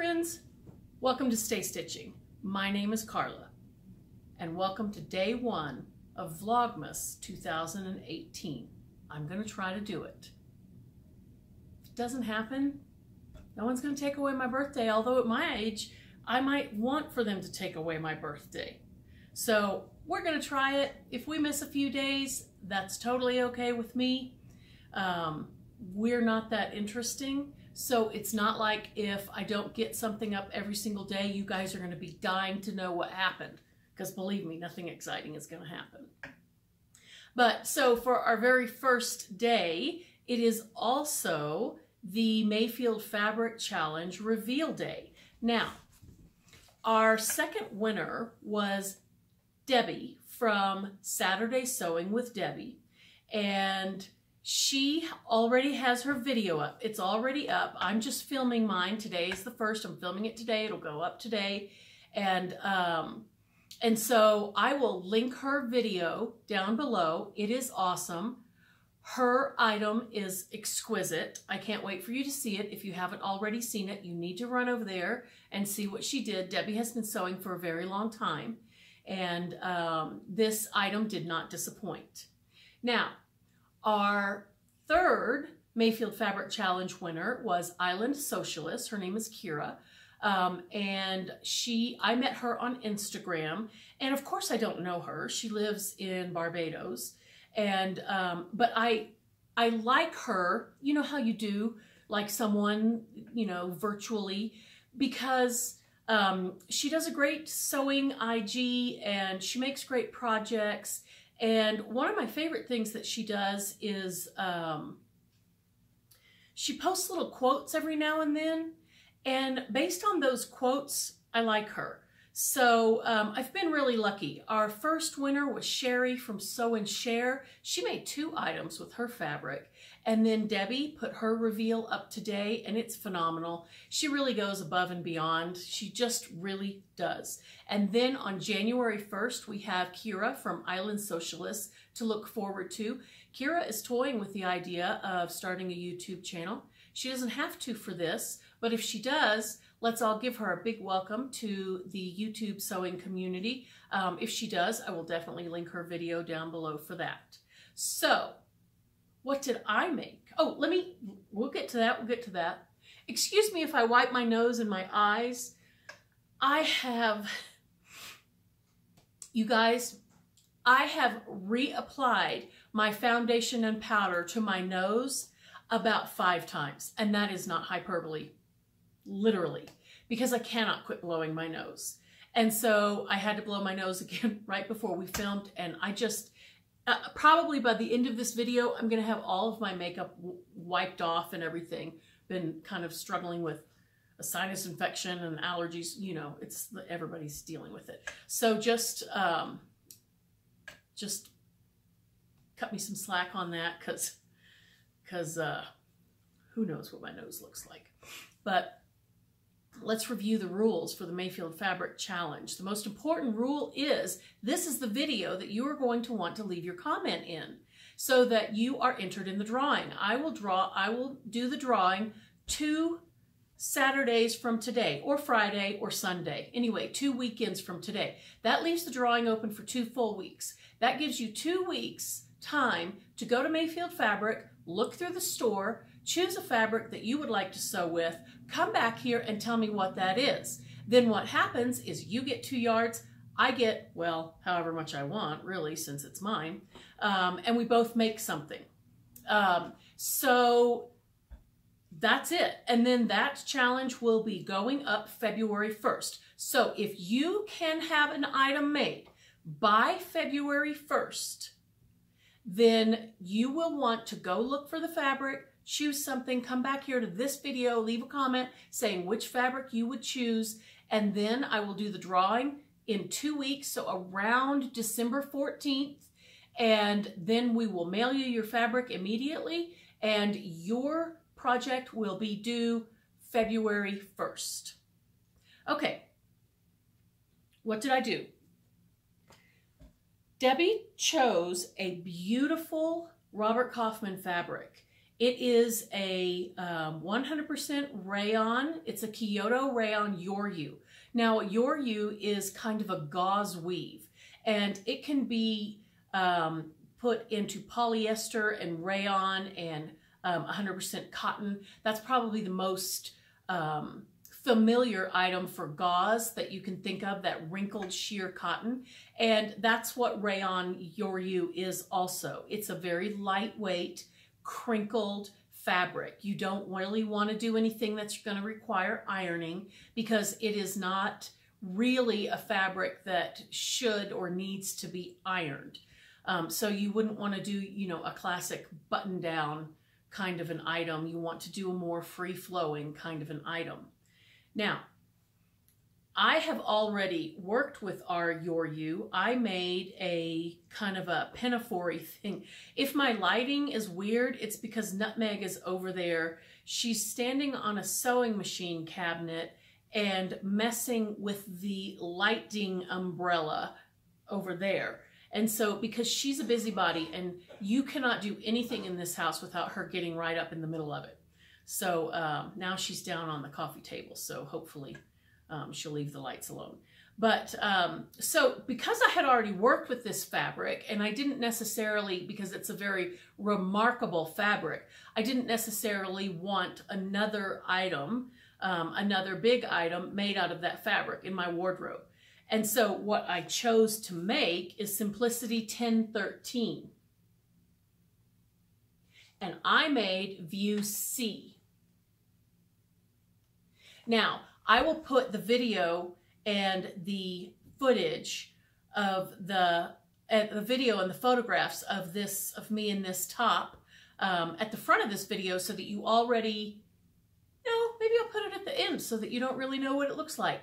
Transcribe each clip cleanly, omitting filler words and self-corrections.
friends, welcome to Stay Stitching. My name is Carla and welcome to day one of Vlogmas 2018. I'm going to try to do it. If it doesn't happen, no one's going to take away my birthday, although at my age, I might want for them to take away my birthday. So we're going to try it. If we miss a few days, that's totally okay with me. We're not that interesting. So it's not like if I don't get something up every single day, you guys are going to be dying to know what happened. Because believe me, nothing exciting is going to happen. But so for our very first day, it is also the Mayfield Fabric Challenge Reveal Day. Now, our second winner was Debbie from Saturday Sewing with Debbie. And she already has her video up. It's already up. I'm just filming mine. Today is the first. I'm filming it today. It'll go up today. And so I will link her video down below. It is awesome. Her item is exquisite. I can't wait for you to see it. If you haven't already seen it, you need to run over there and see what she did. Debbie has been sewing for a very long time. And this item did not disappoint. Now, our third Mayfield Fabric Challenge winner was Island Socialist. Her name is Kira. And I met her on Instagram. And of course I don't know her. She lives in Barbados. And, but I like her, you know how you do, like someone, you know, virtually, because she does a great sewing IG and she makes great projects. And one of my favorite things that she does is she posts little quotes every now and then. And based on those quotes, I like her. So I've been really lucky. Our first winner was Sherry from Sew and Share. She made 2 items with her fabric. And then Debbie put her reveal up today, and it's phenomenal. She really goes above and beyond. She just really does. And then on January 1st, we have Kira from Island Socialist to look forward to. Kira is toying with the idea of starting a YouTube channel. She doesn't have to for this, but if she does, let's all give her a big welcome to the YouTube sewing community. If she does, I will definitely link her video down below for that. So, what did I make? Oh, we'll get to that. Excuse me if I wipe my nose and my eyes. You guys, I have reapplied my foundation and powder to my nose about 5 times. And that is not hyperbole, literally, because I cannot quit blowing my nose. And so I had to blow my nose again right before we filmed. And I just, probably by the end of this video, I'm going to have all of my makeup wiped off and everything. Been kind of struggling with a sinus infection and allergies. You know, everybody's dealing with it. So just cut me some slack on that because who knows what my nose looks like. But let's review the rules for the Mayfield Fabric Challenge. The most important rule is this is the video that you are going to want to leave your comment in so that you are entered in the drawing. I will do the drawing 2 Saturdays from today, or Friday or Sunday. Anyway, 2 weekends from today. That leaves the drawing open for 2 full weeks. That gives you 2 weeks time to go to Mayfield Fabric, look through the store, choose a fabric that you would like to sew with, come back here and tell me what that is. Then what happens is you get 2 yards, I get, well, however much I want, really, since it's mine, and we both make something. So that's it. And then that challenge will be going up February 1st. So if you can have an item made by February 1st, then you will want to go look for the fabric, choose something, come back here to this video, leave a comment saying which fabric you would choose, and then I will do the drawing in 2 weeks, so around December 14th, and then we will mail you your fabric immediately, and your project will be due February 1st. Okay, what did I do? Debbie chose a beautiful Robert Kaufman fabric. It is a 100% rayon. It's a Kyoto rayon Yoryu. Now, Yoryu is kind of a gauze weave, and it can be put into polyester and rayon and 100% cotton. That's probably the most familiar item for gauze that you can think of, that wrinkled sheer cotton. And that's what rayon Yoryu is also. It's a very lightweight, crinkled fabric. You don't really want to do anything that's going to require ironing, because it is not really a fabric that should or needs to be ironed. So you wouldn't want to do, you know, a classic button-down kind of an item. You want to do a more free-flowing kind of an item. Now, I have already worked with our Yoryu. I made a kind of a pinafore thing. If my lighting is weird, it's because Nutmeg is over there. She's standing on a sewing machine cabinet and messing with the lighting umbrella over there. And so, because she's a busybody and you cannot do anything in this house without her getting right up in the middle of it. So now she's down on the coffee table, so hopefully she'll leave the lights alone. But so because I had already worked with this fabric, and I didn't necessarily, because it's a very remarkable fabric, I didn't necessarily want another item, another big item made out of that fabric in my wardrobe. And so what I chose to make is Simplicity 1013. And I made View C. Now, I will put the video and the footage of the video and the photographs of this, of me in this top at the front of this video, so that you already know. Maybe I'll put it at the end so that you don't really know what it looks like.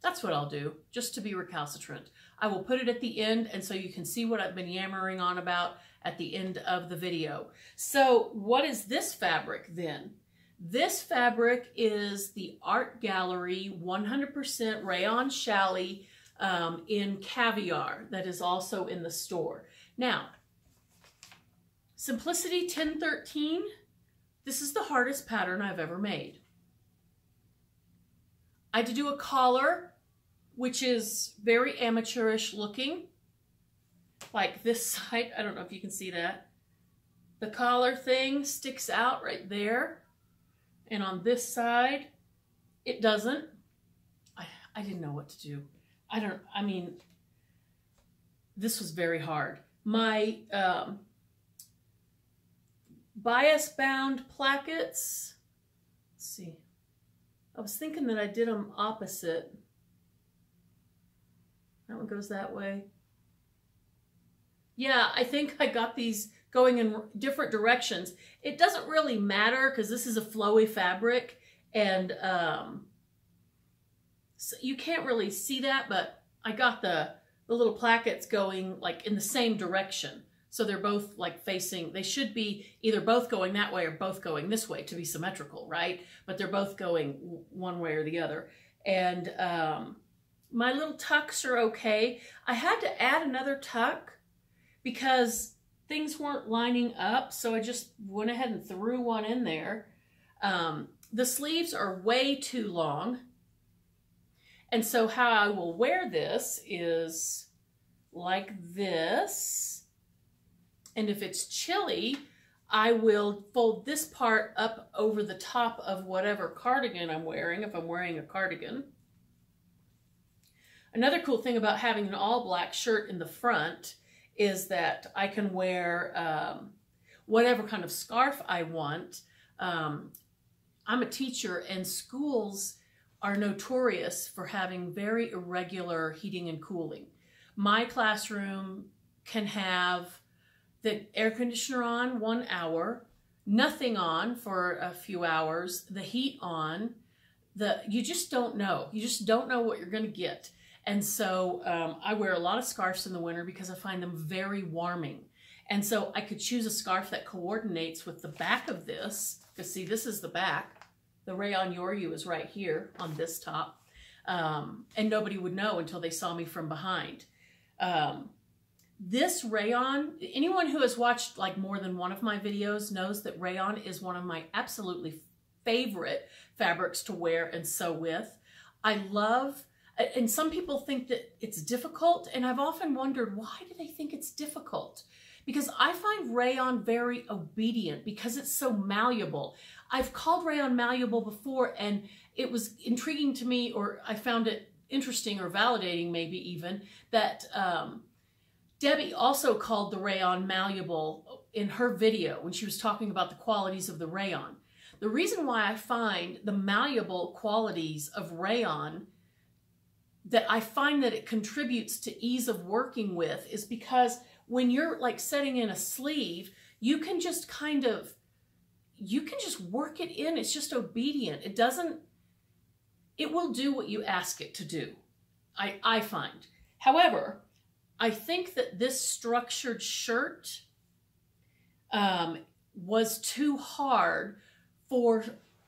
That's what I'll do, just to be recalcitrant. I will put it at the end, and so you can see what I've been yammering on about at the end of the video. So what is this fabric then? This fabric is the Art Gallery 100% rayon challis in Caviar, that is also in the store. Now, Simplicity 1013, this is the hardest pattern I've ever made. I had to do a collar, which is very amateurish looking, like this side. I don't know if you can see that. The collar thing sticks out right there. And on this side, it doesn't. I didn't know what to do. I mean, this was very hard. My bias bound plackets, let's see. I was thinking that I did them opposite. That one goes that way. Yeah, I think I got these going in different directions. It doesn't really matter because this is a flowy fabric, and so you can't really see that, but I got the little plackets going like in the same direction. So they're both like facing, they should be either both going that way or both going this way to be symmetrical, right? But they're both going one way or the other. And my little tucks are okay. I had to add another tuck because things weren't lining up, so I just went ahead and threw one in there. The sleeves are way too long. And so how I will wear this is like this. And if it's chilly, I will fold this part up over the top of whatever cardigan I'm wearing, if I'm wearing a cardigan. Another cool thing about having an all black shirt in the front is that I can wear whatever kind of scarf I want. I'm a teacher, and schools are notorious for having very irregular heating and cooling. My classroom can have the air conditioner on 1 hour, nothing on for a few hours, the heat on, you just don't know. You just don't know what you're gonna get. And so I wear a lot of scarves in the winter because I find them very warming. And so I could choose a scarf that coordinates with the back of this, because see, this is the back. The Rayon Yoryu is right here on this top. And nobody would know until they saw me from behind. This rayon, anyone who has watched like more than one of my videos knows that rayon is one of my absolutely favorite fabrics to wear and sew with. I love, and some people think that it's difficult, and I've often wondered, why do they think it's difficult? Because I find rayon very obedient because it's so malleable. I've called rayon malleable before, and it was intriguing to me, or I found it interesting or validating maybe even, that Debbie also called the rayon malleable in her video when she was talking about the qualities of the rayon. The reason why I find the malleable qualities of rayon, that I find that it contributes to ease of working with, is because when you're like setting in a sleeve, you can just kind of, you can just work it in. It's just obedient. It will do what you ask it to do, I find. However, I think that this structured shirt was too hard for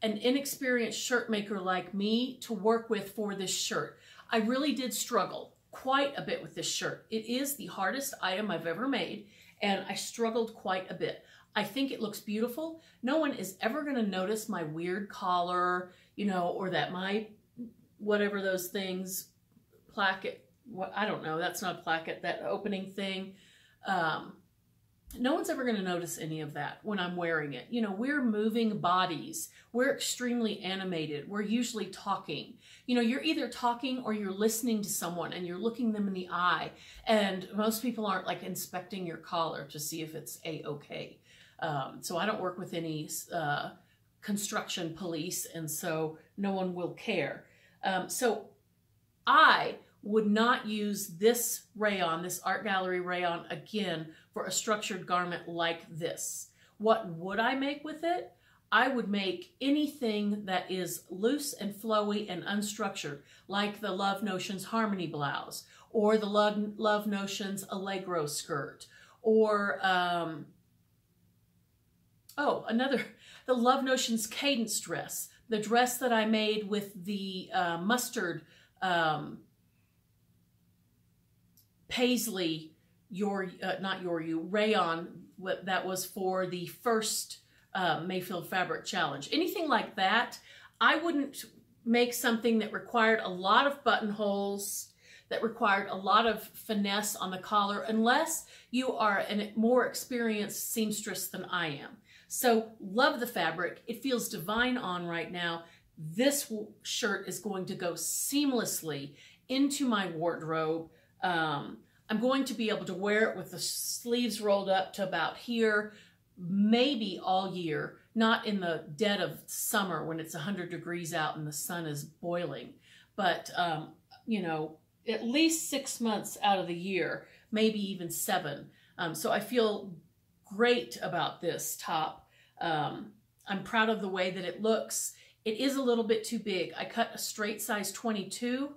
an inexperienced shirt maker like me to work with for this shirt. I really did struggle quite a bit with this shirt. It is the hardest item I've ever made, and I struggled quite a bit. I think it looks beautiful. No one is ever going to notice my weird collar, you know, or that my, whatever those things, placket, what, I don't know, that's not a placket, that opening thing. No one's ever going to notice any of that when I'm wearing it. You know, we're moving bodies. We're extremely animated. We're usually talking. You know, you're either talking or you're listening to someone and you're looking them in the eye. And most people aren't like inspecting your collar to see if it's a-okay. So I don't work with any construction police, and so no one will care. So I would not use this rayon, this art gallery rayon, again for a structured garment like this. What would I make with it? I would make anything that is loose and flowy and unstructured, like the Love Notions Harmony blouse, or the Love Notions Allegro skirt, or the Love Notions Cadence dress, the dress that I made with the mustard paisley, not Yoryu, rayon, that was for the first Mayfield Fabric Challenge. Anything like that. I wouldn't make something that required a lot of buttonholes, that required a lot of finesse on the collar, unless you are a more experienced seamstress than I am. So love the fabric. It feels divine on right now. This shirt is going to go seamlessly into my wardrobe. I'm going to be able to wear it with the sleeves rolled up to about here, maybe all year, not in the dead of summer when it's 100 degrees out and the sun is boiling, but, you know, at least 6 months out of the year, maybe even 7. So I feel great about this top. I'm proud of the way that it looks. It is a little bit too big. I cut a straight size 22,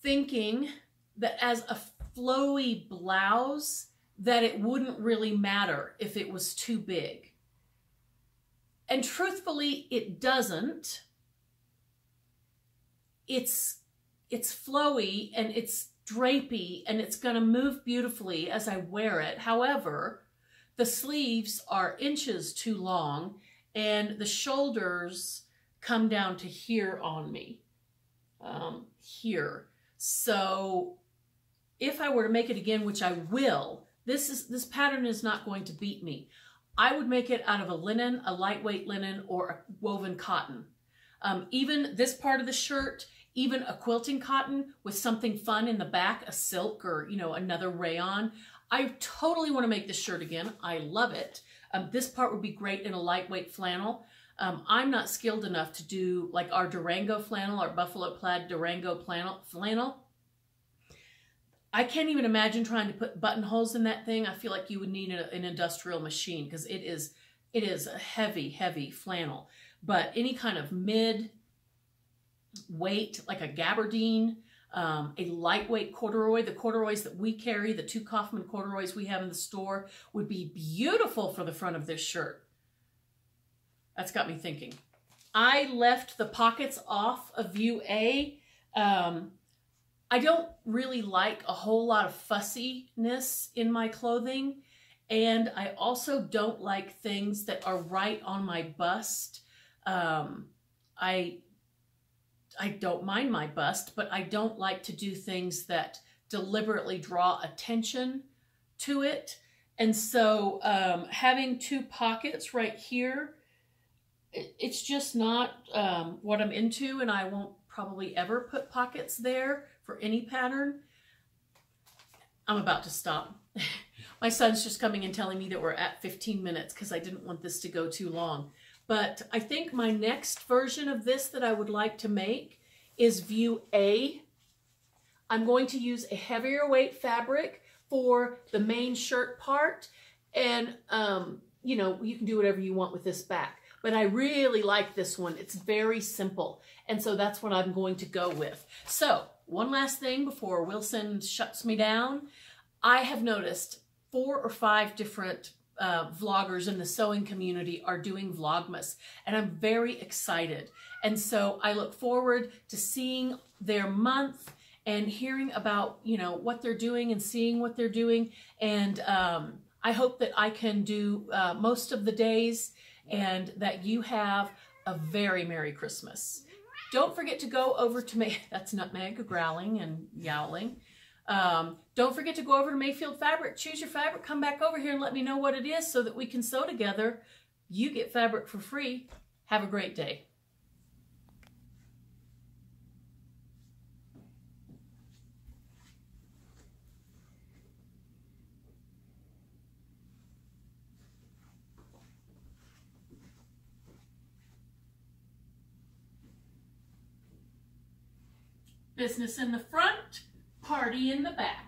thinking that as a flowy blouse, that it wouldn't really matter if it was too big. And truthfully, it doesn't. It's flowy and it's drapey and it's gonna move beautifully as I wear it. However, the sleeves are inches too long and the shoulders come down to here on me, here. So if I were to make it again, which I will, this pattern is not going to beat me. I would make it out of a linen, a lightweight linen, or a woven cotton. Even this part of the shirt, even a quilting cotton with something fun in the back, a silk or, you know, another rayon. I totally want to make this shirt again. I love it. This part would be great in a lightweight flannel. I'm not skilled enough to do like our Durango flannel, our buffalo plaid Durango flannel. I can't even imagine trying to put buttonholes in that thing. I feel like you would need an industrial machine because it is a heavy, heavy flannel. But any kind of mid weight, like a gabardine, a lightweight corduroy, the corduroys that we carry, the 2 Kaufman corduroys we have in the store, would be beautiful for the front of this shirt. That's got me thinking. I left the pockets off of view A. I don't really like a whole lot of fussiness in my clothing, and I also don't like things that are right on my bust. I don't mind my bust, but I don't like to do things that deliberately draw attention to it. And so having two pockets right here, it's just not what I'm into, and I won't probably ever put pockets there for any pattern. I'm about to stop. My son's just coming and telling me that we're at 15 minutes because I didn't want this to go too long. But I think my next version of this that I would like to make is view A. I'm going to use a heavier weight fabric for the main shirt part. And, you know, you can do whatever you want with this back. But I really like this one. It's very simple. And so that's what I'm going to go with. So one last thing before Wilson shuts me down. I have noticed 4 or 5 different vloggers in the sewing community are doing Vlogmas, and I'm very excited. And so I look forward to seeing their month and hearing about, you know, what they're doing and seeing what they're doing. And I hope that I can do most of the days and that you have a very Merry Christmas. Don't forget to go over to that's Nutmeg growling and yowling. Don't forget to go over to Mayfield Fabric, choose your fabric, come back over here and let me know what it is so that we can sew together. You get fabric for free. Have a great day. Business in the front, party in the back.